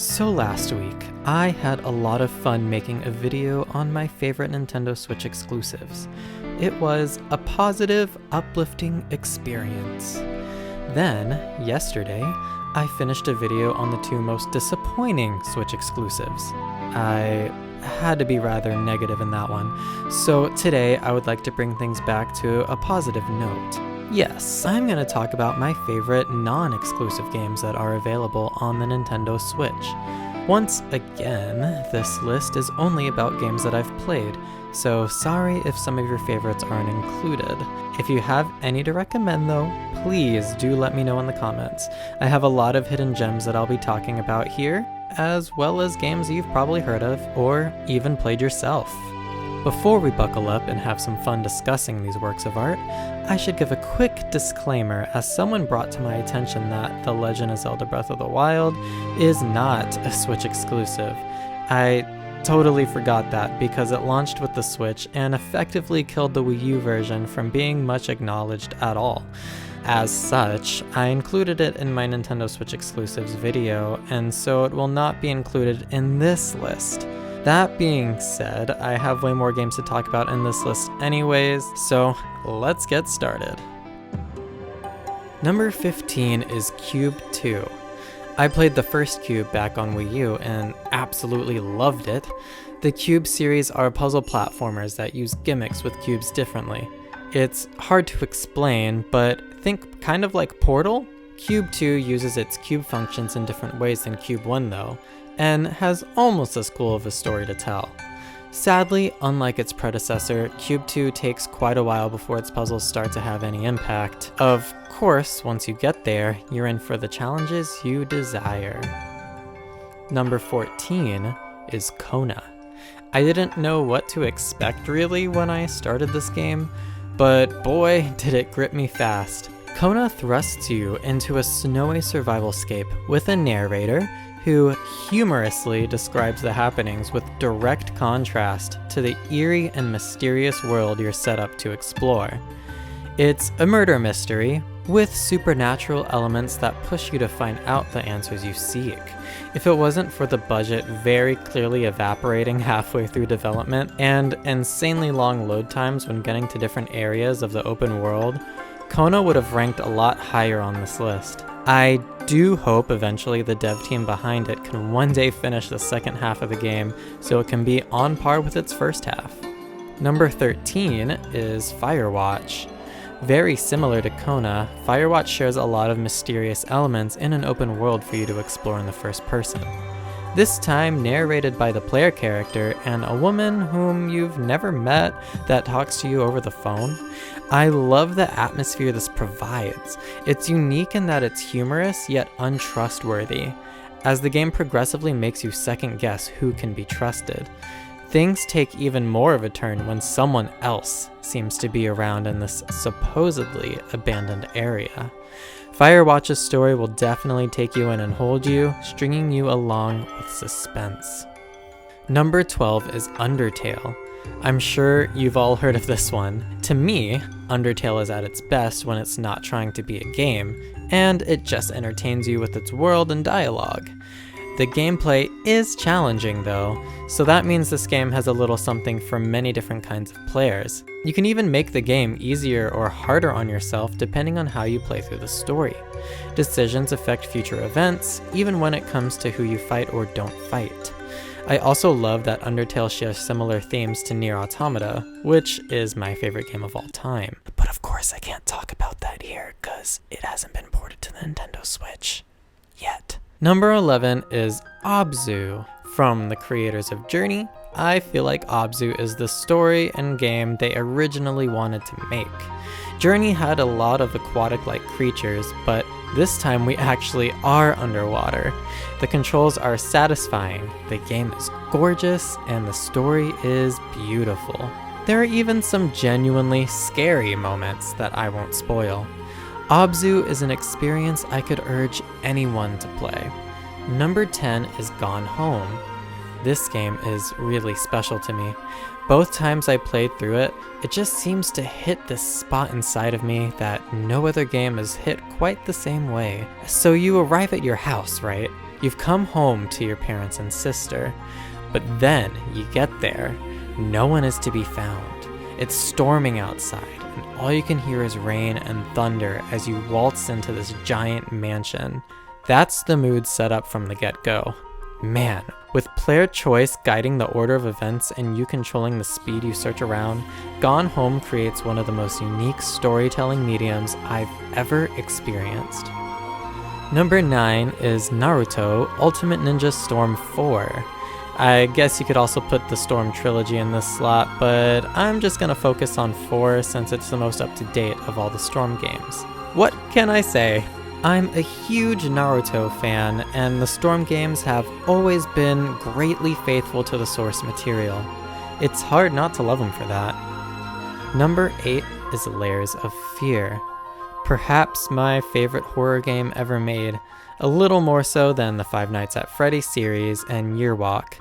So last week, I had a lot of fun making a video on my favorite Nintendo Switch exclusives. It was a positive, uplifting experience. Then, yesterday, I finished a video on the two most disappointing Switch exclusives. I had to be rather negative in that one, so today I would like to bring things back to a positive note. Yes, I'm going to talk about my favorite non-exclusive games that are available on the Nintendo Switch. Once again, this list is only about games that I've played, so sorry if some of your favorites aren't included. If you have any to recommend though, please do let me know in the comments. I have a lot of hidden gems that I'll be talking about here, as well as games you've probably heard of, or even played yourself. Before we buckle up and have some fun discussing these works of art, I should give a quick disclaimer as someone brought to my attention that The Legend of Zelda Breath of the Wild is not a Switch exclusive. I totally forgot that because it launched with the Switch and effectively killed the Wii U version from being much acknowledged at all. As such, I included it in my Nintendo Switch exclusives video, and so it will not be included in this list. That being said, I have way more games to talk about in this list anyways, so let's get started. Number 15 is Cube 2. I played the first Cube back on Wii U and absolutely loved it. The Cube series are puzzle platformers that use gimmicks with cubes differently. It's hard to explain, but think kind of like Portal. Cube 2 uses its cube functions in different ways than Cube 1 though, and has almost as cool of a story to tell. Sadly, unlike its predecessor, Cube 2 takes quite a while before its puzzles start to have any impact. Of course, once you get there, you're in for the challenges you desire. Number 14 is Kona. I didn't know what to expect really when I started this game, but boy did it grip me fast. Kona thrusts you into a snowy survivalscape with a narrator who humorously describes the happenings with direct contrast to the eerie and mysterious world you're set up to explore. It's a murder mystery with supernatural elements that push you to find out the answers you seek. If it wasn't for the budget very clearly evaporating halfway through development and insanely long load times when getting to different areas of the open world, Kona would have ranked a lot higher on this list. I do hope eventually the dev team behind it can one day finish the second half of the game so it can be on par with its first half. Number 13 is Firewatch. Very similar to Kona, Firewatch shares a lot of mysterious elements in an open world for you to explore in the first person. This time narrated by the player character and a woman whom you've never met that talks to you over the phone. I love the atmosphere this provides. It's unique in that it's humorous yet untrustworthy, as the game progressively makes you second guess who can be trusted. Things take even more of a turn when someone else seems to be around in this supposedly abandoned area. Firewatch's story will definitely take you in and hold you, stringing you along with suspense. Number 12 is Undertale. I'm sure you've all heard of this one. To me, Undertale is at its best when it's not trying to be a game, and it just entertains you with its world and dialogue. The gameplay is challenging though, so that means this game has a little something for many different kinds of players. You can even make the game easier or harder on yourself depending on how you play through the story. Decisions affect future events, even when it comes to who you fight or don't fight. I also love that Undertale shares similar themes to Nier Automata, which is my favorite game of all time. But of course I can't talk about that here, cause it hasn't been ported to the Nintendo Switch yet. Number 11 is Obzu. From the creators of Journey, I feel like Obzu is the story and game they originally wanted to make. Journey had a lot of aquatic-like creatures, but this time we actually are underwater. The controls are satisfying, the game is gorgeous, and the story is beautiful. There are even some genuinely scary moments that I won't spoil. Obzu is an experience I could urge anyone to play. Number 10 is Gone Home. This game is really special to me. Both times I played through it, it just seems to hit this spot inside of me that no other game has hit quite the same way. So you arrive at your house, right? You've come home to your parents and sister, but then you get there, no one is to be found. It's storming outside, and all you can hear is rain and thunder as you waltz into this giant mansion. That's the mood set up from the get-go. Man, with player choice guiding the order of events and you controlling the speed you search around, Gone Home creates one of the most unique storytelling mediums I've ever experienced. Number 9 is Naruto Ultimate Ninja Storm 4. I guess you could also put the Storm trilogy in this slot, but I'm just gonna focus on 4 since it's the most up-to-date of all the Storm games. What can I say? I'm a huge Naruto fan, and the Storm games have always been greatly faithful to the source material. It's hard not to love them for that. Number 8 is Layers of Fear. Perhaps my favorite horror game ever made, a little more so than the Five Nights at Freddy's series and Yearwalk.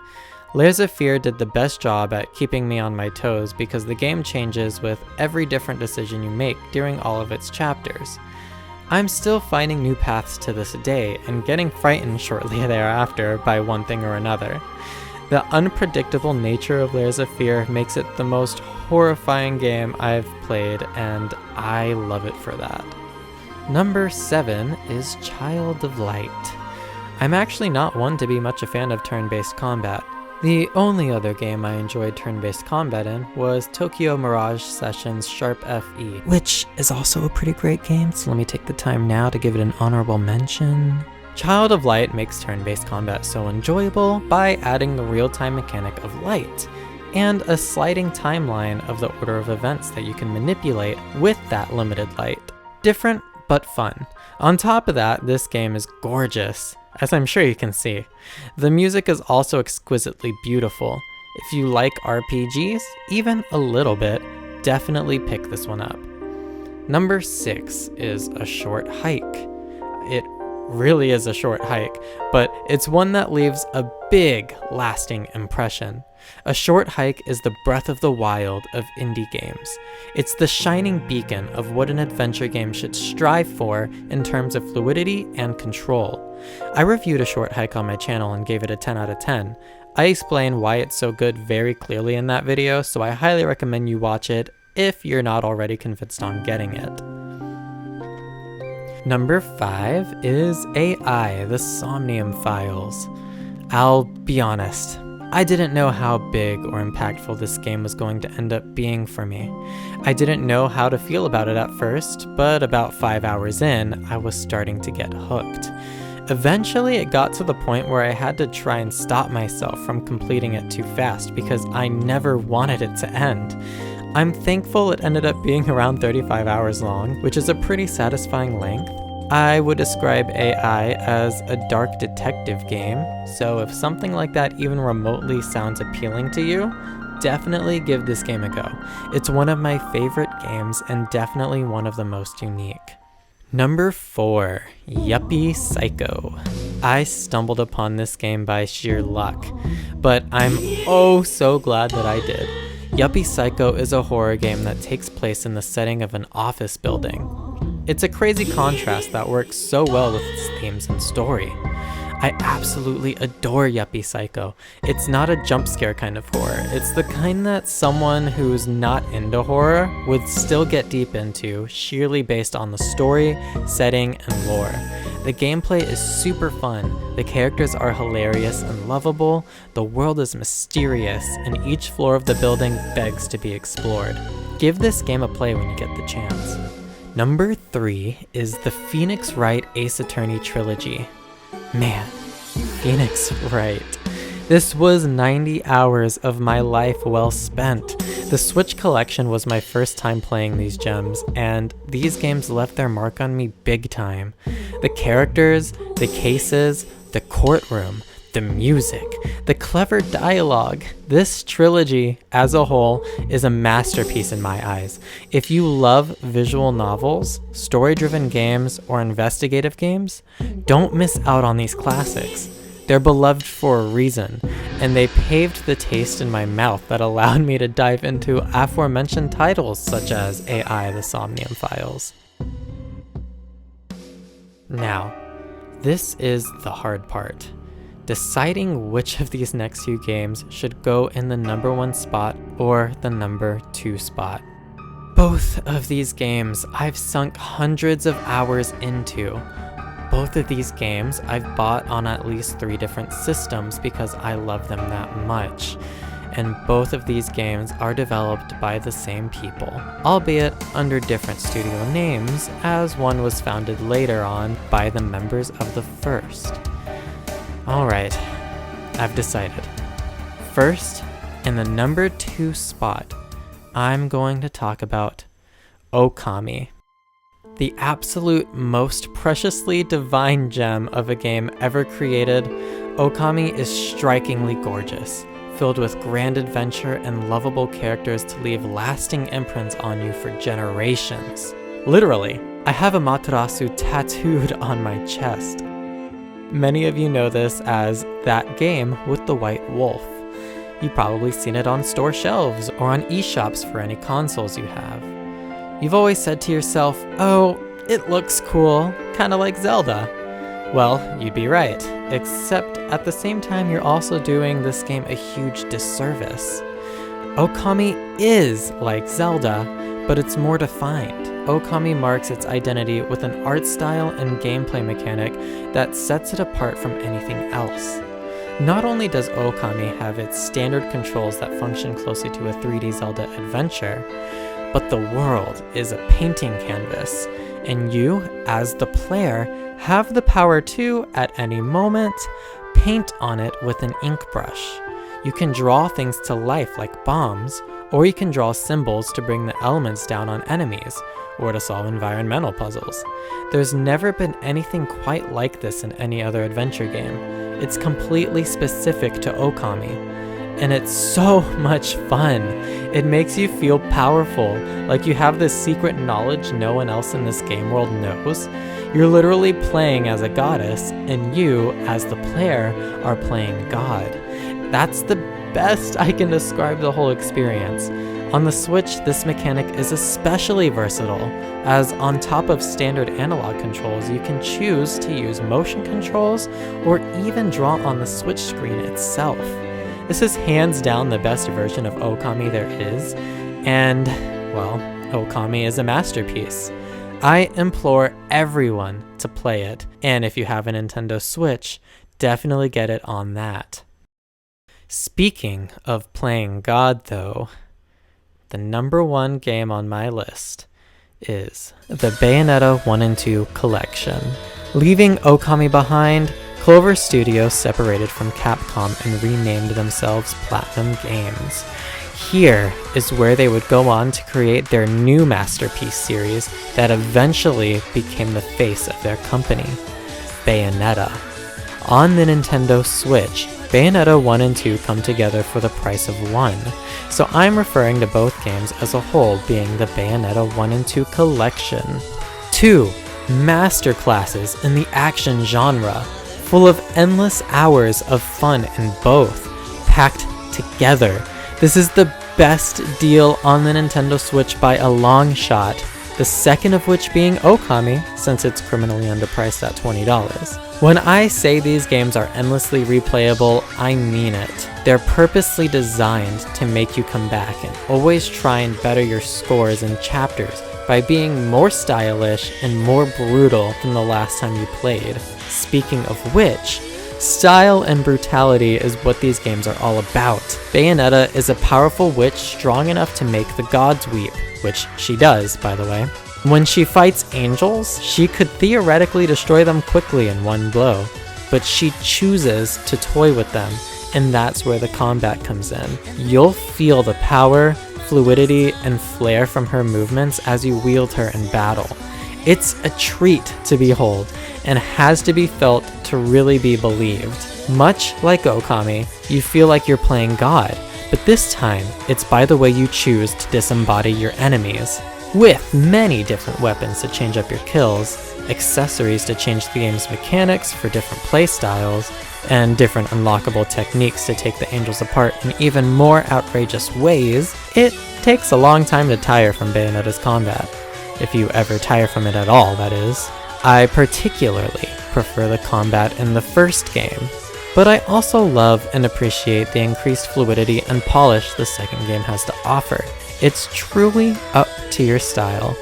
Layers of Fear did the best job at keeping me on my toes because the game changes with every different decision you make during all of its chapters. I'm still finding new paths to this day and getting frightened shortly thereafter by one thing or another. The unpredictable nature of Layers of Fear makes it the most horrifying game I've played, and I love it for that. Number 7 is Child of Light. I'm actually not one to be much a fan of turn-based combat. The only other game I enjoyed turn-based combat in was Tokyo Mirage Sessions Sharp FE, which is also a pretty great game, so let me take the time now to give it an honorable mention. Child of Light makes turn-based combat so enjoyable by adding the real-time mechanic of light, and a sliding timeline of the order of events that you can manipulate with that limited light. Different, but fun. On top of that, this game is gorgeous, as I'm sure you can see. The music is also exquisitely beautiful. If you like RPGs, even a little bit, definitely pick this one up. Number 6 is A Short Hike. It really is a short hike, but it's one that leaves a big, lasting impression. A Short Hike is the breath of the wild of indie games. It's the shining beacon of what an adventure game should strive for in terms of fluidity and control. I reviewed A Short Hike on my channel and gave it a 10 out of 10. I explain why it's so good very clearly in that video, so I highly recommend you watch it if you're not already convinced on getting it. Number 5 is AI, the Somnium Files. I'll be honest, I didn't know how big or impactful this game was going to end up being for me. I didn't know how to feel about it at first, but about 5 hours in, I was starting to get hooked. Eventually, it got to the point where I had to try and stop myself from completing it too fast because I never wanted it to end. I'm thankful it ended up being around 35 hours long, which is a pretty satisfying length. I would describe AI as a dark detective game, so if something like that even remotely sounds appealing to you, definitely give this game a go. It's one of my favorite games and definitely one of the most unique. Number 4, Yuppie Psycho. I stumbled upon this game by sheer luck, but I'm oh so glad that I did. Yuppie Psycho is a horror game that takes place in the setting of an office building. It's a crazy contrast that works so well with its themes and story. I absolutely adore Yuppie Psycho. It's not a jump scare kind of horror. It's the kind that someone who's not into horror would still get deep into, sheerly based on the story, setting, and lore. The gameplay is super fun, the characters are hilarious and lovable, the world is mysterious, and each floor of the building begs to be explored. Give this game a play when you get the chance. Number 3 is the Phoenix Wright Ace Attorney trilogy. Man, Phoenix Wright. This was 90 hours of my life well spent. The Switch collection was my first time playing these gems, and these games left their mark on me big time. The characters, the cases, the courtroom, the music, the clever dialogue. This trilogy, as a whole, is a masterpiece in my eyes. If you love visual novels, story-driven games, or investigative games, don't miss out on these classics. They're beloved for a reason, and they paved the taste in my mouth that allowed me to dive into aforementioned titles such as AI, the Somnium Files. Now, This is the hard part. Deciding which of these next few games should go in the number 1 spot or the number 2 spot. Both of these games I've sunk hundreds of hours into. Both of these games I've bought on at least 3 different systems because I love them that much. And both of these games are developed by the same people, albeit under different studio names, as one was founded later on by the members of the first. Alright, I've decided. First, in the number 2 spot, I'm going to talk about Okami. The absolute most preciously divine gem of a game ever created, Okami is strikingly gorgeous, filled with grand adventure and lovable characters to leave lasting imprints on you for generations. Literally, I have Amaterasu tattooed on my chest. Many of you know this as that game with the white wolf. You've probably seen it on store shelves or on eShops for any consoles you have. You've always said to yourself, oh, it looks cool, kinda like Zelda. Well, you'd be right, except at the same time you're also doing this game a huge disservice. Okami is like Zelda, but it's more defined. Okami marks its identity with an art style and gameplay mechanic that sets it apart from anything else. Not only does Okami have its standard controls that function closely to a 3D Zelda adventure, but the world is a painting canvas, and you, as the player, have the power to, at any moment, paint on it with an ink brush. You can draw things to life like bombs, or you can draw symbols to bring the elements down on enemies, or to solve environmental puzzles. There's never been anything quite like this in any other adventure game. It's completely specific to Okami, and it's so much fun. It makes you feel powerful, like you have this secret knowledge no one else in this game world knows. You're literally playing as a goddess, and you, as the player, are playing God. That's the best I can describe the whole experience. On the Switch, this mechanic is especially versatile, as on top of standard analog controls, you can choose to use motion controls or even draw on the Switch screen itself. This is hands down the best version of Okami there is, and, well, Okami is a masterpiece. I implore everyone to play it, and if you have a Nintendo Switch, definitely get it on that. Speaking of playing God though, the number 1 game on my list is the Bayonetta 1 and 2 collection. Leaving Okami behind, Clover Studios separated from Capcom and renamed themselves Platinum Games. Here is where they would go on to create their new masterpiece series that eventually became the face of their company, Bayonetta. On the Nintendo Switch, Bayonetta 1 and 2 come together for the price of 1, so I'm referring to both games as a whole being the Bayonetta 1 and 2 collection. 2 masterclasses in the action genre, full of endless hours of fun in both, packed together. This is the best deal on the Nintendo Switch by a long shot, the second of which being Okami, since it's criminally underpriced at $20. When I say these games are endlessly replayable, I mean it. They're purposely designed to make you come back and always try and better your scores and chapters by being more stylish and more brutal than the last time you played. Speaking of which, style and brutality is what these games are all about. Bayonetta is a powerful witch strong enough to make the gods weep, which she does, by the way. When she fights angels, she could theoretically destroy them quickly in one blow, but she chooses to toy with them, and that's where the combat comes in. You'll feel the power, fluidity, and flair from her movements as you wield her in battle. It's a treat to behold, and has to be felt to really be believed. Much like Okami, you feel like you're playing God, but this time, it's by the way you choose to disembody your enemies. With many different weapons to change up your kills, accessories to change the game's mechanics for different playstyles, and different unlockable techniques to take the angels apart in even more outrageous ways, it takes a long time to tire from Bayonetta's combat. If you ever tire from it at all, that is. I particularly prefer the combat in the first game, but I also love and appreciate the increased fluidity and polish the second game has to offer. It's truly up to your style.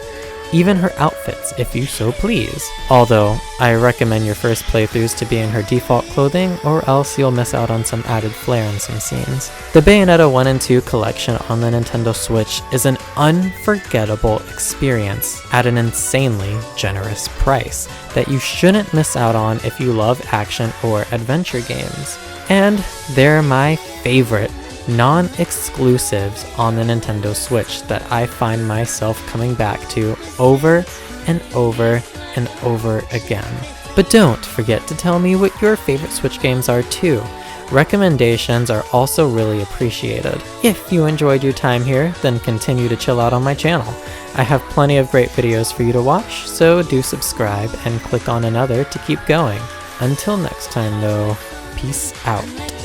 Even her outfits, if you so please. Although, I recommend your first playthroughs to be in her default clothing, or else you'll miss out on some added flair in some scenes. The Bayonetta 1 and 2 collection on the Nintendo Switch is an unforgettable experience at an insanely generous price that you shouldn't miss out on if you love action or adventure games. And they're my favorite non-exclusives on the Nintendo Switch that I find myself coming back to over and over and over again. But don't forget to tell me what your favorite Switch games are too. Recommendations are also really appreciated. If you enjoyed your time here, then continue to chill out on my channel. I have plenty of great videos for you to watch, so do subscribe and click on another to keep going. Until next time though, peace out.